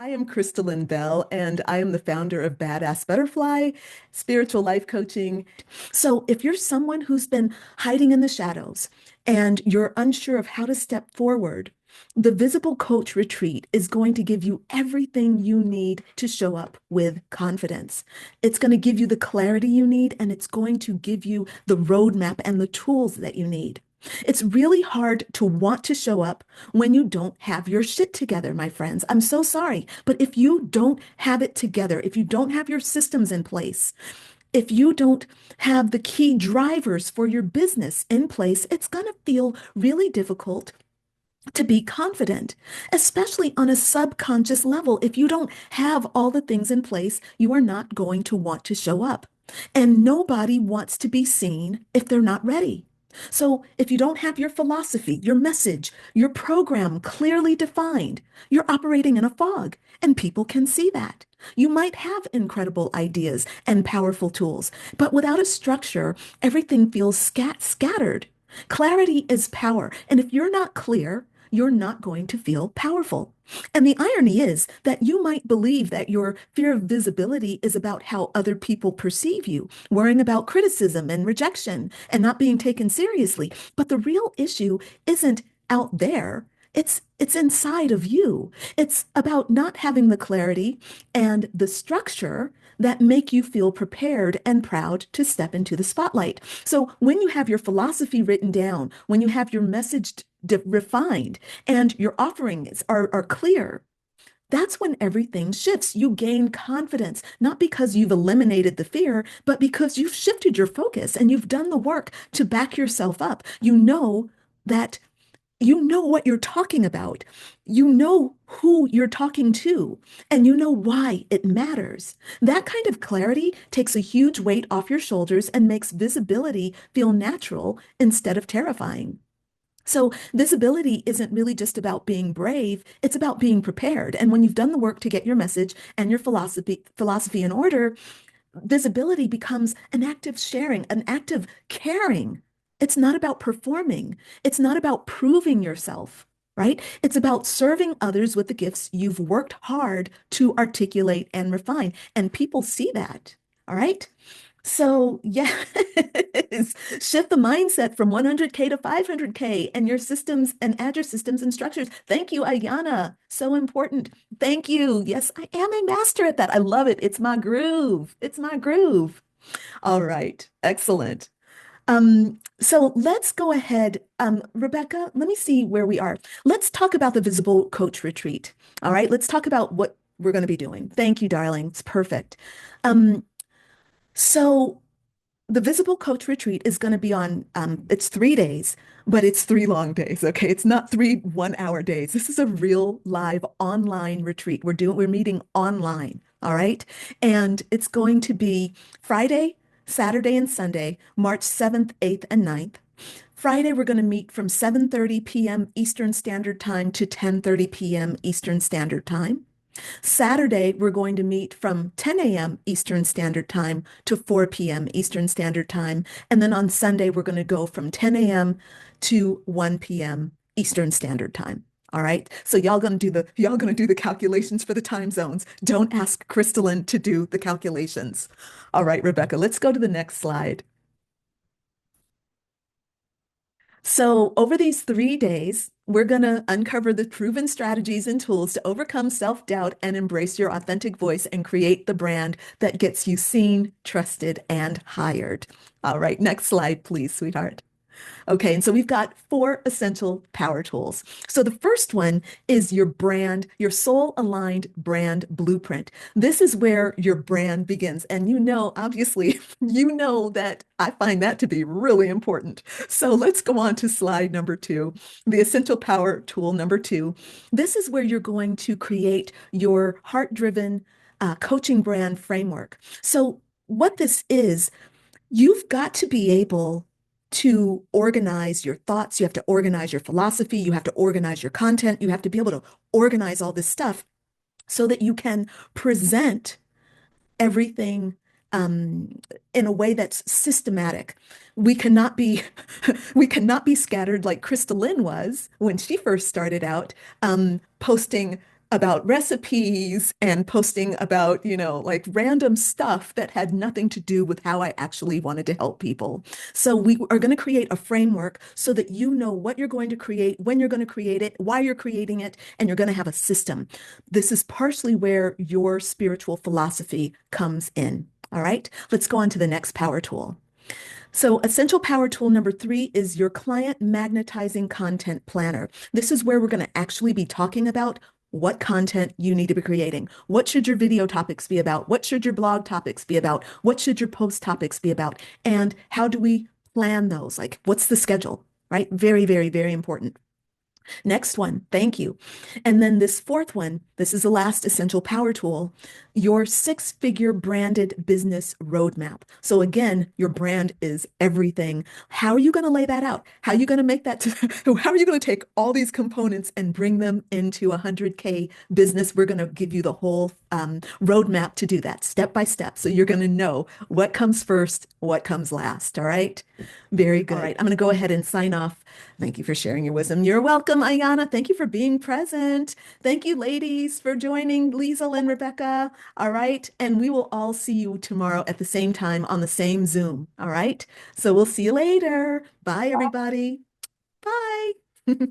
I am Crystalline Bell, and I am the founder of Badass Butterfly, Spiritual Life Coaching. So, if you're someone who's been hiding in the shadows and you're unsure of how to step forward, the Visible Coach Retreat is going to give you everything you need to show up with confidence. It's going to give you the clarity you need, and it's going to give you the roadmap and the tools that you need. It's really hard to want to show up when you don't have your shit together, my friends. I'm so sorry. But if you don't have it together, if you don't have your systems in place, if you don't have the key drivers for your business in place, it's going to feel really difficult to be confident, especially on a subconscious level. If you don't have all the things in place, you are not going to want to show up. And nobody wants to be seen if they're not ready. So if you don't have your philosophy, your message, your program clearly defined, you're operating in a fog, and people can see that. You might have incredible ideas and powerful tools, but without a structure, everything feels scattered. Clarity is power, and if you're not clear, you're not going to feel powerful. And the irony is that you might believe that your fear of visibility is about how other people perceive you, worrying about criticism and rejection and not being taken seriously. But the real issue isn't out there. It's inside of you. It's about not having the clarity and the structure that make you feel prepared and proud to step into the spotlight. So when you have your philosophy written down, when you have your message refined, and your offerings are clear, that's when everything shifts. You gain confidence, not because you've eliminated the fear, but because you've shifted your focus and you've done the work to back yourself up. That you know what you're talking about. You know who you're talking to, and you know why it matters. That kind of clarity takes a huge weight off your shoulders and makes visibility feel natural instead of terrifying. So visibility isn't really just about being brave, it's about being prepared. And when you've done the work to get your message and your philosophy in order, visibility becomes an act of sharing, an act of caring. It's not about performing. It's not about proving yourself, right? It's about serving others with the gifts you've worked hard to articulate and refine. And people see that, all right? So, yes, shift the mindset from 100K to 500K and your systems and add your systems and structures. Thank you, Ayana. So important. Thank you. Yes, I am a master at that. I love it. It's my groove. It's my groove. All right. Excellent. So let's go ahead. Rebecca, let me see where we are. Let's talk about the Visible Coach Retreat. All right. Let's talk about what we're going to be doing. Thank you, darling. It's perfect. Um, so the Visible Coach Retreat is going to be on, it's 3 days, but it's 3 long days. Okay. It's not 3 1 hour days. This is a real live online retreat. We're meeting online. All right. And it's going to be Friday, Saturday, and Sunday, March 7th, 8th, and 9th. Friday, we're going to meet from 7:30 p.m. Eastern Standard Time to 10:30 p.m. Eastern Standard Time. Saturday, we're going to meet from 10 a.m. Eastern Standard Time to 4 p.m. Eastern Standard Time. And then on Sunday, we're going to go from 10 a.m. to 1 p.m. Eastern Standard Time. All right. So y'all gonna do the calculations for the time zones. Don't ask Crystalline to do the calculations. All right, Rebecca, let's go to the next slide. So, over these 3 days, we're going to uncover the proven strategies and tools to overcome self-doubt and embrace your authentic voice and create the brand that gets you seen, trusted, and hired. All right, next slide, please, sweetheart. Okay, and so we've got 4 essential power tools. So the first one is your brand, your soul-aligned brand blueprint. This is where your brand begins. And obviously, you know that I find that to be really important. So let's go on to slide number 2, the essential power tool number 2. This is where you're going to create your heart-driven coaching brand framework. So what this is, you've got to be able to organize your thoughts. You have to organize your philosophy. You have to organize your content. You have to be able to organize all this stuff so that you can present everything in a way that's systematic. We cannot be we cannot be scattered like Crystalline was when she first started out, posting about recipes and posting about, like random stuff that had nothing to do with how I actually wanted to help people. So we are going to create a framework so that you know what you're going to create, when you're going to create it, why you're creating it, and you're going to have a system. This is partially where your spiritual philosophy comes in. All right, let's go on to the next power tool. So, essential power tool number 3 is your client magnetizing content planner. This is where we're going to actually be talking about what content you need to be creating. What should your video topics be about? What should your blog topics be about? What should your post topics be about? And how do we plan those? Like, what's the schedule, right? Very, very, very important. Next one, thank you. And then this fourth one, this is the last essential power tool, your 6-figure branded business roadmap. So again, your brand is everything. How are you going to lay that out? How are you going to make that, how are you going to take all these components and bring them into a 100K business? We're going to give you the whole roadmap to do that step by step. So you're going to know what comes first, what comes last. All right. Very good. All right. I'm going to go ahead and sign off. Thank you for sharing your wisdom. You're welcome, Ayana. Thank you for being present. Thank you, ladies, for joining Liesl and Rebecca. All right. And we will all see you tomorrow at the same time on the same Zoom. All right. So we'll see you later. Bye, everybody. Bye.